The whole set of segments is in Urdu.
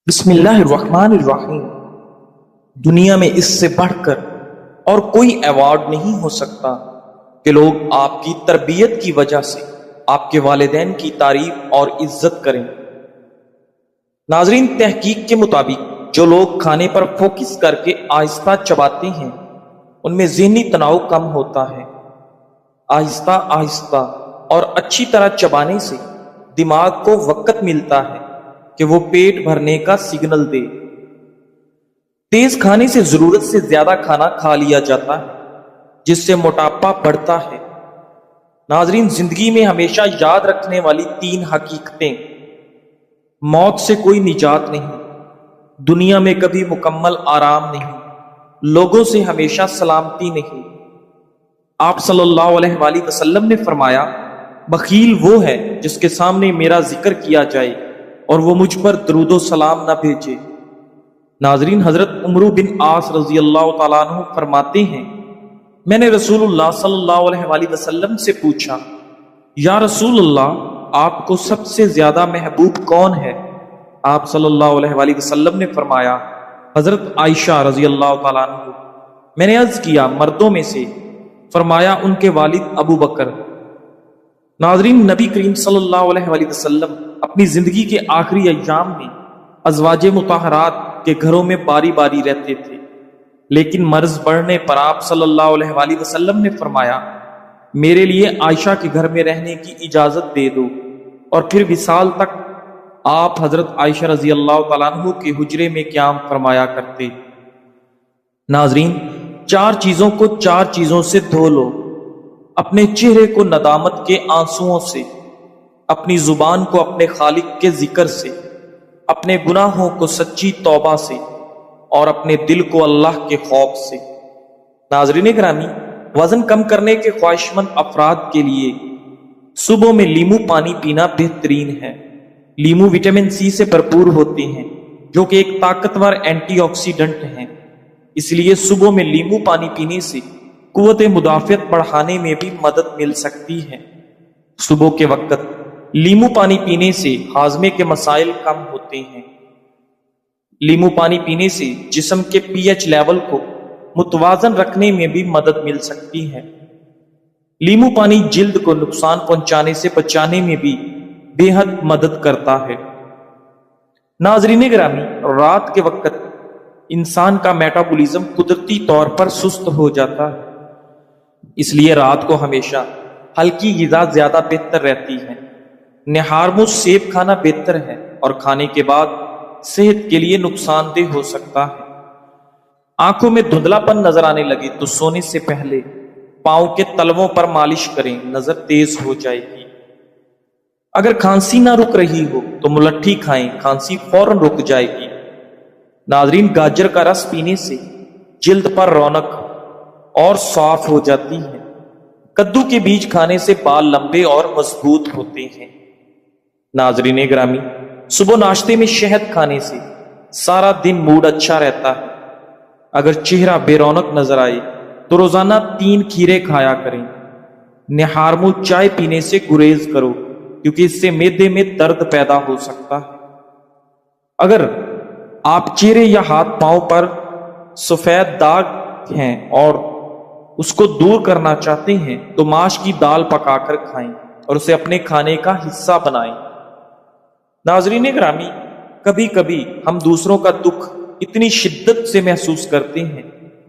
بسم اللہ الرحمن الرحیم۔ دنیا میں اس سے بڑھ کر اور کوئی ایوارڈ نہیں ہو سکتا کہ لوگ آپ کی تربیت کی وجہ سے آپ کے والدین کی تعریف اور عزت کریں۔ ناظرین، تحقیق کے مطابق جو لوگ کھانے پر فوکس کر کے آہستہ چباتے ہیں ان میں ذہنی تناؤ کم ہوتا ہے۔ آہستہ آہستہ اور اچھی طرح چبانے سے دماغ کو وقت ملتا ہے کہ وہ پیٹ بھرنے کا سگنل دے۔ تیز کھانے سے ضرورت سے زیادہ کھانا کھا لیا جاتا ہے جس سے موٹاپا بڑھتا ہے۔ ناظرین، زندگی میں ہمیشہ یاد رکھنے والی 3 حقیقتیں: موت سے کوئی نجات نہیں، دنیا میں کبھی مکمل آرام نہیں، لوگوں سے ہمیشہ سلامتی نہیں۔ آپ صلی اللہ علیہ وآلہ وسلم نے فرمایا، بخیل وہ ہے جس کے سامنے میرا ذکر کیا جائے اور وہ مجھ پر درود و سلام نہ بھیجے۔ ناظرین، حضرت عمرو بن عاص رضی اللہ تعالیٰ عنہ فرماتے ہیں، میں نے رسول اللہ صلی اللہ علیہ وآلہ وسلم سے پوچھا، یا رسول اللہ، آپ کو سب سے زیادہ محبوب کون ہے؟ آپ صلی اللہ علیہ وآلہ وسلم نے فرمایا، حضرت عائشہ رضی اللہ تعالیٰ عنہ۔ میں نے عرض کیا، مردوں میں سے؟ فرمایا، ان کے والد ابو بکر۔ ناظرین، نبی کریم صلی اللہ علیہ وآلہ وسلم اپنی زندگی کے آخری ایام میں ازواج مطہرات کے گھروں میں باری باری رہتے تھے، لیکن مرض بڑھنے پر آپ صلی اللہ علیہ وآلہ وسلم نے فرمایا، میرے لیے عائشہ کے گھر میں رہنے کی اجازت دے دو، اور پھر وصال تک آپ حضرت عائشہ رضی اللہ تعالیٰ عنہ کے حجرے میں قیام فرمایا کرتے۔ ناظرین، 4 چیزوں کو 4 چیزوں سے دھو لو: اپنے چہرے کو ندامت کے آنسوؤں سے، اپنی زبان کو اپنے خالق کے ذکر سے، اپنے گناہوں کو سچی توبہ سے، اور اپنے دل کو اللہ کے خوف سے۔ ناظرین گرامی، وزن کم کرنے کے خواہش مند افراد کے لیے صبح میں لیمو پانی پینا بہترین ہے۔ لیمو وٹامن سی سے بھرپور ہوتے ہیں جو کہ ایک طاقتور اینٹی آکسیڈنٹ ہیں، اس لیے صبح میں لیمو پانی پینے سے قوت مدافعت بڑھانے میں بھی مدد مل سکتی ہے۔ صبح کے وقت لیمو پانی پینے سے ہاضمے کے مسائل کم ہوتے ہیں۔ لیمو پانی پینے سے جسم کے پی ایچ لیول کو متوازن رکھنے میں بھی مدد مل سکتی ہے۔ لیمو پانی جلد کو نقصان پہنچانے سے بچانے میں بھی بے حد مدد کرتا ہے۔ ناظرین گرامی، رات کے وقت انسان کا میٹابولزم قدرتی طور پر سست ہو جاتا ہے، اس لیے رات کو ہمیشہ ہلکی غذا زیادہ بہتر رہتی ہے۔ نہارمو سیب کھانا بہتر ہے اور کھانے کے بعد صحت کے لیے نقصان دہ ہو سکتا ہے۔ آنکھوں میں دھندلا پن نظر آنے لگے تو سونے سے پہلے پاؤں کے تلووں پر مالش کریں، نظر تیز ہو جائے گی۔ اگر کھانسی نہ رک رہی ہو تو ملٹھی کھائیں، کھانسی فوراً رک جائے گی۔ ناظرین، گاجر کا رس پینے سے جلد پر رونق اور صاف ہو جاتی ہے۔ کدو کے بیج کھانے سے بال لمبے اور مضبوط ہوتے ہیں۔ ناظرین گرامی، صبح ناشتے میں شہد کھانے سے سارا دن موڈ اچھا رہتا ہے۔ اگر چہرہ بے رونق نظر آئے تو روزانہ 3 کھیرے کھایا کریں۔ نہارمو چائے پینے سے گریز کرو کیونکہ اس سے معدے میں درد پیدا ہو سکتا ہے۔ اگر آپ چہرے یا ہاتھ پاؤں پر سفید داغ ہیں اور اس کو دور کرنا چاہتے ہیں تو ماش کی دال پکا کر کھائیں اور اسے اپنے کھانے کا حصہ بنائیں۔ ناظرین گرامی، کبھی کبھی ہم دوسروں کا دکھ اتنی شدت سے محسوس کرتے ہیں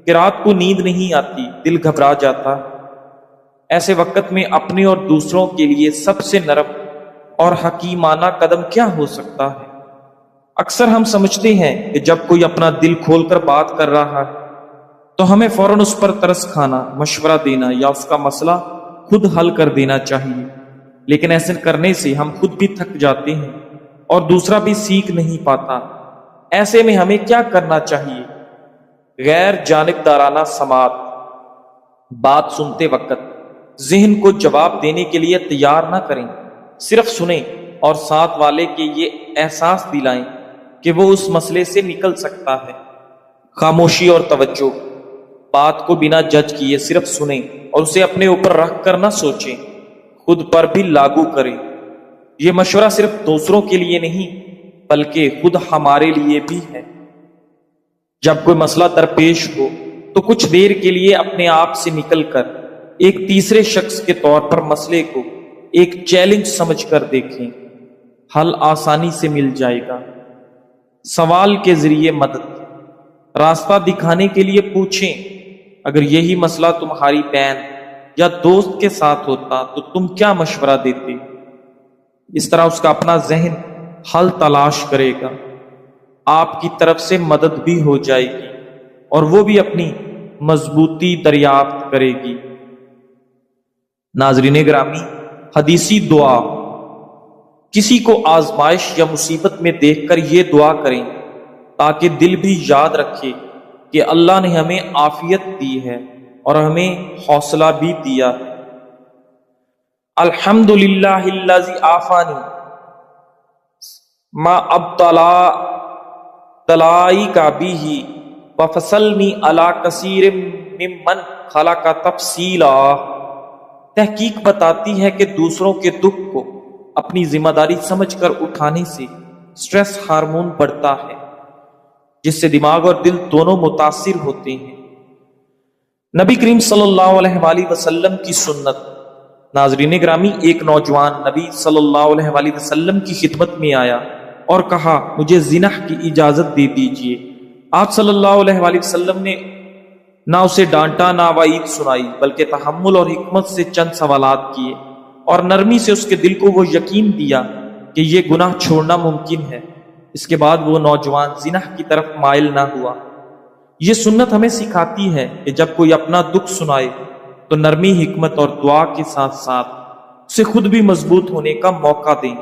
کہ رات کو نیند نہیں آتی، دل گھبرا جاتا ہے۔ ایسے وقت میں اپنے اور دوسروں کے لیے سب سے نرم اور حکیمانہ قدم کیا ہو سکتا ہے؟ اکثر ہم سمجھتے ہیں کہ جب کوئی اپنا دل کھول کر بات کر رہا ہے تو ہمیں فوراً اس پر ترس کھانا، مشورہ دینا یا اس کا مسئلہ خود حل کر دینا چاہیے، لیکن ایسے کرنے سے ہم خود بھی تھک جاتے ہیں اور دوسرا بھی سیکھ نہیں پاتا۔ ایسے میں ہمیں کیا کرنا چاہیے؟ غیر جانبدارانہ سماعت۔ بات سنتے وقت ذہن کو جواب دینے کے لیے تیار نہ کریں، صرف سنیں اور ساتھ والے کے یہ احساس دلائیں کہ وہ اس مسئلے سے نکل سکتا ہے۔ خاموشی اور توجہ۔ بات کو بنا جج کیے صرف سنیں اور اسے اپنے اوپر رکھ کر نہ سوچیں، خود پر بھی لاگو کریں۔ یہ مشورہ صرف دوسروں کے لیے نہیں بلکہ خود ہمارے لیے بھی ہے۔ جب کوئی مسئلہ درپیش ہو تو کچھ دیر کے لیے اپنے آپ سے نکل کر ایک تیسرے شخص کے طور پر مسئلے کو ایک چیلنج سمجھ کر دیکھیں، حل آسانی سے مل جائے گا۔ سوال کے ذریعے مدد، راستہ دکھانے کے لیے پوچھیں، اگر یہی مسئلہ تمہاری بہن یا دوست کے ساتھ ہوتا تو تم کیا مشورہ دیتے؟ اس طرح اس کا اپنا ذہن حل تلاش کرے گا، آپ کی طرف سے مدد بھی ہو جائے گی اور وہ بھی اپنی مضبوطی دریافت کرے گی۔ ناظرین گرامی، حدیثی دعا، کسی کو آزمائش یا مصیبت میں دیکھ کر یہ دعا کریں تاکہ دل بھی یاد رکھے کہ اللہ نے ہمیں عافیت دی ہے اور ہمیں حوصلہ بھی دیا ہے۔ الحمدللہ الذی عافانی ما ابتلائی کا بھی وفصلنی علی کثیر ممن خلق تفصیلا۔ تحقیق بتاتی ہے کہ دوسروں کے دکھ کو اپنی ذمہ داری سمجھ کر اٹھانے سے سٹریس ہارمون بڑھتا ہے، جس سے دماغ اور دل دونوں متاثر ہوتے ہیں۔ نبی کریم صلی اللہ علیہ وآلہ وسلم کی سنت۔ ناظرین گرامی، ایک نوجوان نبی صلی اللہ علیہ وآلہ وسلم کی خدمت میں آیا اور کہا، مجھے زنا کی اجازت دے دیجیے۔ آپ صلی اللہ علیہ وآلہ وسلم نے نہ اسے ڈانٹا نہ وعید سنائی، بلکہ تحمل اور حکمت سے چند سوالات کیے اور نرمی سے اس کے دل کو وہ یقین دیا کہ یہ گناہ چھوڑنا ممکن ہے۔ اس کے بعد وہ نوجوان زنا کی طرف مائل نہ ہوا۔ یہ سنت ہمیں سکھاتی ہے کہ جب کوئی اپنا دکھ سنائے تو نرمی، حکمت اور دعا کے ساتھ ساتھ اسے خود بھی مضبوط ہونے کا موقع دیں۔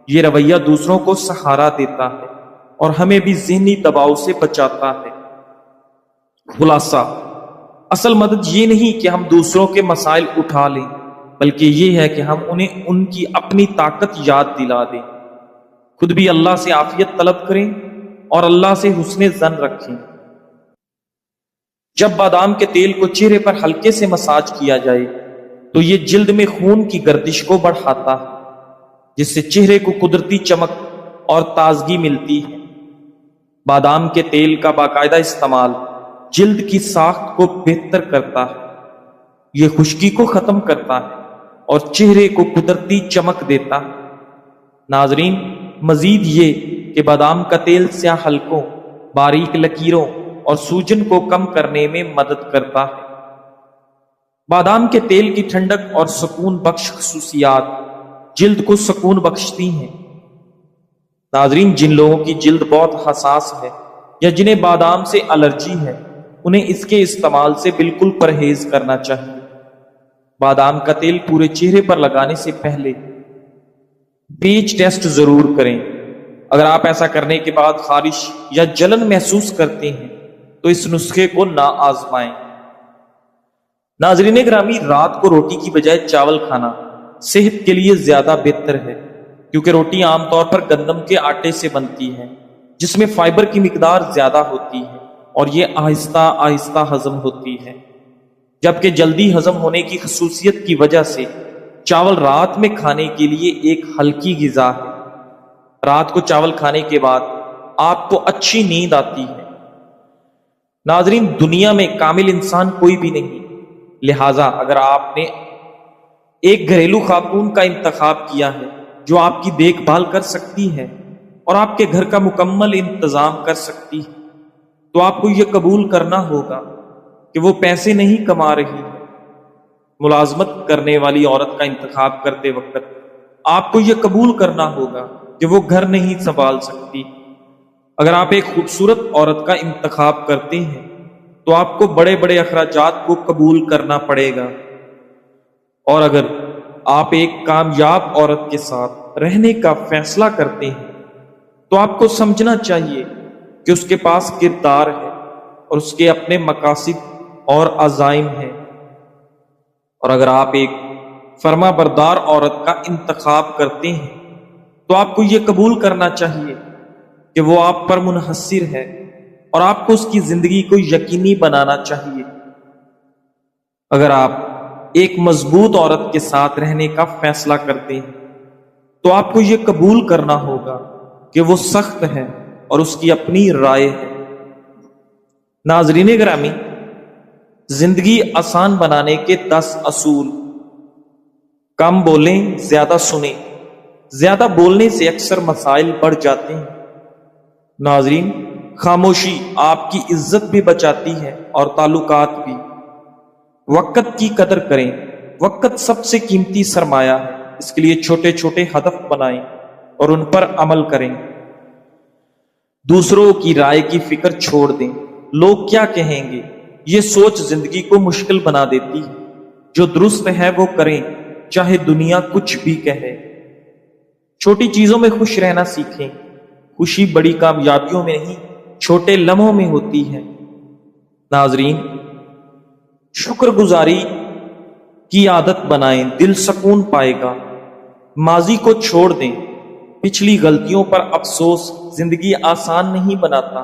یہ رویہ دوسروں کو سہارا دیتا ہے اور ہمیں بھی ذہنی دباؤ سے بچاتا ہے۔ خلاصہ، اصل مدد یہ نہیں کہ ہم دوسروں کے مسائل اٹھا لیں، بلکہ یہ ہے کہ ہم انہیں ان کی اپنی طاقت یاد دلا دیں، خود بھی اللہ سے عافیت طلب کریں اور اللہ سے حسن ظن رکھیں۔ جب بادام کے تیل کو چہرے پر ہلکے سے مساج کیا جائے تو یہ جلد میں خون کی گردش کو بڑھاتا ہے، جس سے چہرے کو قدرتی چمک اور تازگی ملتی ہے۔ بادام کے تیل کا باقاعدہ استعمال جلد کی ساخت کو بہتر کرتا ہے، یہ خشکی کو ختم کرتا ہے اور چہرے کو قدرتی چمک دیتا ہے۔ ناظرین، مزید یہ کہ بادام کا تیل سیاہ حلقوں، باریک لکیروں اور سوجن کو کم کرنے میں مدد کرتا ہے۔ بادام کے تیل کی ٹھنڈک اور سکون بخش خصوصیات جلد کو سکون بخشتی ہیں۔ ناظرین، جن لوگوں کی جلد بہت حساس ہے یا جنہیں بادام سے الرجی ہے، انہیں اس کے استعمال سے بالکل پرہیز کرنا چاہیے۔ بادام کا تیل پورے چہرے پر لگانے سے پہلے پیچ ٹیسٹ ضرور کریں۔ اگر آپ ایسا کرنے کے بعد خارش یا جلن محسوس کرتے ہیں تو اس نسخے کو نہ آزمائیں۔ ناظرین گرامی، رات کو روٹی کی بجائے چاول کھانا صحت کے لیے زیادہ بہتر ہے، کیونکہ روٹی عام طور پر گندم کے آٹے سے بنتی ہے، جس میں فائبر کی مقدار زیادہ ہوتی ہے اور یہ آہستہ آہستہ ہضم ہوتی ہے، جبکہ جلدی ہضم ہونے کی خصوصیت کی وجہ سے چاول رات میں کھانے کے لیے ایک ہلکی غذا ہے۔ رات کو چاول کھانے کے بعد آپ کو اچھی نیند آتی ہے۔ ناظرین، دنیا میں کامل انسان کوئی بھی نہیں، لہٰذا اگر آپ نے ایک گھریلو خاتون کا انتخاب کیا ہے جو آپ کی دیکھ بھال کر سکتی ہے اور آپ کے گھر کا مکمل انتظام کر سکتی ہے، تو آپ کو یہ قبول کرنا ہوگا کہ وہ پیسے نہیں کما رہی ہے۔ ملازمت کرنے والی عورت کا انتخاب کرتے وقت آپ کو یہ قبول کرنا ہوگا کہ وہ گھر نہیں سنبھال سکتی۔ اگر آپ ایک خوبصورت عورت کا انتخاب کرتے ہیں تو آپ کو بڑے بڑے اخراجات کو قبول کرنا پڑے گا، اور اگر آپ ایک کامیاب عورت کے ساتھ رہنے کا فیصلہ کرتے ہیں تو آپ کو سمجھنا چاہیے کہ اس کے پاس کردار ہے اور اس کے اپنے مقاصد اور عزائم ہیں، اور اگر آپ ایک فرما بردار عورت کا انتخاب کرتے ہیں تو آپ کو یہ قبول کرنا چاہیے کہ وہ آپ پر منحصر ہے اور آپ کو اس کی زندگی کو یقینی بنانا چاہیے۔ اگر آپ ایک مضبوط عورت کے ساتھ رہنے کا فیصلہ کرتے ہیں تو آپ کو یہ قبول کرنا ہوگا کہ وہ سخت ہے اور اس کی اپنی رائے ہے۔ ناظرین گرامی، زندگی آسان بنانے کے 10 اصول۔ کم بولیں، زیادہ سنیں۔ زیادہ بولنے سے اکثر مسائل بڑھ جاتے ہیں۔ ناظرین، خاموشی آپ کی عزت بھی بچاتی ہے اور تعلقات بھی۔ وقت کی قدر کریں، وقت سب سے قیمتی سرمایہ ہے، اس کے لیے چھوٹے چھوٹے ہدف بنائیں اور ان پر عمل کریں۔ دوسروں کی رائے کی فکر چھوڑ دیں، لوگ کیا کہیں گے، یہ سوچ زندگی کو مشکل بنا دیتی ہے۔ جو درست ہے وہ کریں، چاہے دنیا کچھ بھی کہے۔ چھوٹی چیزوں میں خوش رہنا سیکھیں، خوشی بڑی کامیابیوں میں نہیں، چھوٹے لمحوں میں ہوتی ہے۔ ناظرین، شکر گزاری کی عادت بنائیں، دل سکون پائے گا۔ ماضی کو چھوڑ دیں، پچھلی غلطیوں پر افسوس زندگی آسان نہیں بناتا۔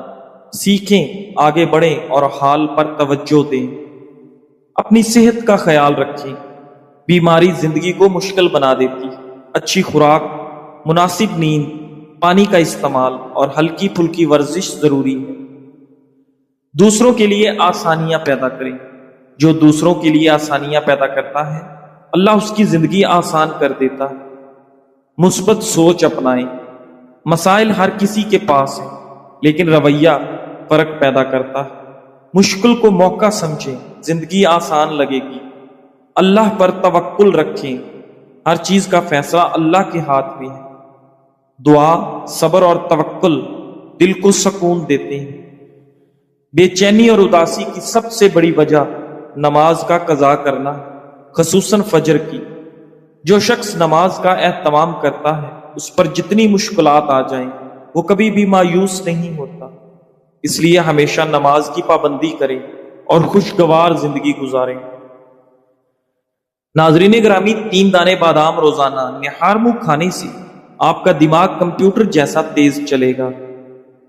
سیکھیں، آگے بڑھیں اور حال پر توجہ دیں۔ اپنی صحت کا خیال رکھیں، بیماری زندگی کو مشکل بنا دیتی۔ اچھی خوراک، مناسب نیند، پانی کا استعمال اور ہلکی پھلکی ورزش ضروری ہے۔ دوسروں کے لیے آسانیاں پیدا کریں، جو دوسروں کے لیے آسانیاں پیدا کرتا ہے اللہ اس کی زندگی آسان کر دیتا ہے۔ مثبت سوچ اپنائیں، مسائل ہر کسی کے پاس ہیں لیکن رویہ فرق پیدا کرتا ہے۔ مشکل کو موقع سمجھیں، زندگی آسان لگے گی۔ اللہ پر توکل رکھیں، ہر چیز کا فیصلہ اللہ کے ہاتھ میں ہے۔ دعا، صبر اور توکل دل کو سکون دیتے ہیں۔ بے چینی اور اداسی کی سب سے بڑی وجہ نماز کا قضا کرنا، خصوصاً فجر کی۔ جو شخص نماز کا اہتمام کرتا ہے اس پر جتنی مشکلات آ جائیں وہ کبھی بھی مایوس نہیں ہوتا۔ اس لیے ہمیشہ نماز کی پابندی کریں اور خوشگوار زندگی گزاریں۔ ناظرین گرامی، 3 دانے بادام روزانہ نہار منہ کھانے سے آپ کا دماغ کمپیوٹر جیسا تیز چلے گا۔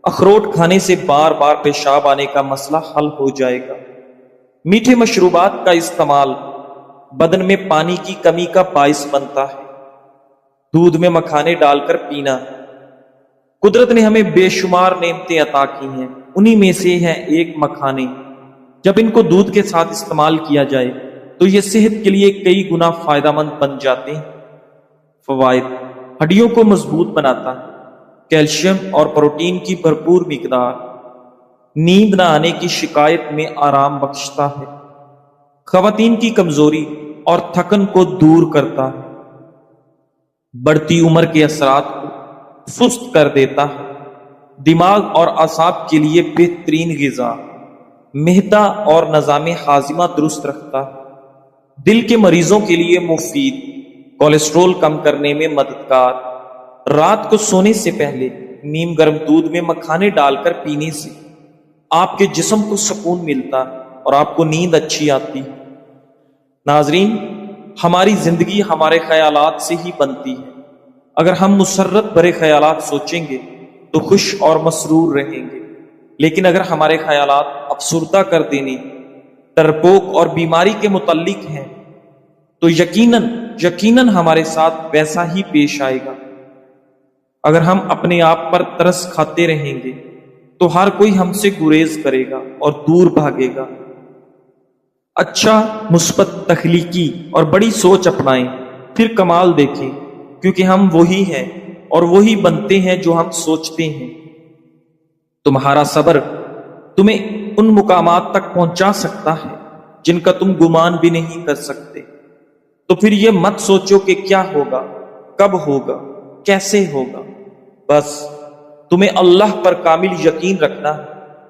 اخروٹ کھانے سے بار بار پیشاب آنے کا مسئلہ حل ہو جائے گا۔ میٹھے مشروبات کا استعمال بدن میں پانی کی کمی کا باعث بنتا ہے۔ دودھ میں مکھانے ڈال کر پینا۔ قدرت نے ہمیں بے شمار نعمتیں عطا کی ہیں، انہی میں سے ہے ایک مکھانے۔ جب ان کو دودھ کے ساتھ استعمال کیا جائے تو یہ صحت کے لیے کئی گنا فائدہ مند بن جاتے ہیں۔ فوائد: ہڈیوں کو مضبوط بناتا ہے، کیلشیم اور پروٹین کی بھرپور مقدار، نیند نہ آنے کی شکایت میں آرام بخشتا ہے، خواتین کی کمزوری اور تھکن کو دور کرتا ہے، بڑھتی عمر کے اثرات کو سست کر دیتا ہے، دماغ اور اعصاب کے لیے بہترین غذا، معدہ اور نظام ہاضمہ درست رکھتا ہے، دل کے مریضوں کے لیے مفید، کولیسٹرول کم کرنے میں مددگار۔ رات کو سونے سے پہلے نیم گرم دودھ میں مکھانے ڈال کر پینے سے آپ کے جسم کو سکون ملتا اور آپ کو نیند اچھی آتی۔ ناظرین، ہماری زندگی ہمارے خیالات سے ہی بنتی ہے۔ اگر ہم مسرت بھرے خیالات سوچیں گے تو خوش اور مسرور رہیں گے، لیکن اگر ہمارے خیالات افسردہ کر دینے، ڈرپوک اور بیماری کے متعلق ہیں تو یقیناً ہمارے ساتھ ویسا ہی پیش آئے گا۔ اگر ہم اپنے آپ پر ترس کھاتے رہیں گے تو ہر کوئی ہم سے گریز کرے گا اور دور بھاگے گا۔ اچھا، مثبت، تخلیقی اور بڑی سوچ اپنائیں، پھر کمال دیکھیں، کیونکہ ہم وہی ہیں اور وہی بنتے ہیں جو ہم سوچتے ہیں۔ تمہارا صبر تمہیں ان مقامات تک پہنچا سکتا ہے جن کا تم گمان بھی نہیں کر سکتے۔ تو پھر یہ مت سوچو کہ کیا ہوگا، کب ہوگا، کیسے ہوگا۔ بس تمہیں اللہ پر کامل یقین رکھنا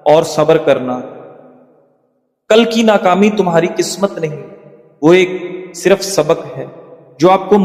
اور صبر کرنا۔ کل کی ناکامی تمہاری قسمت نہیں، وہ ایک صرف سبق ہے جو آپ کو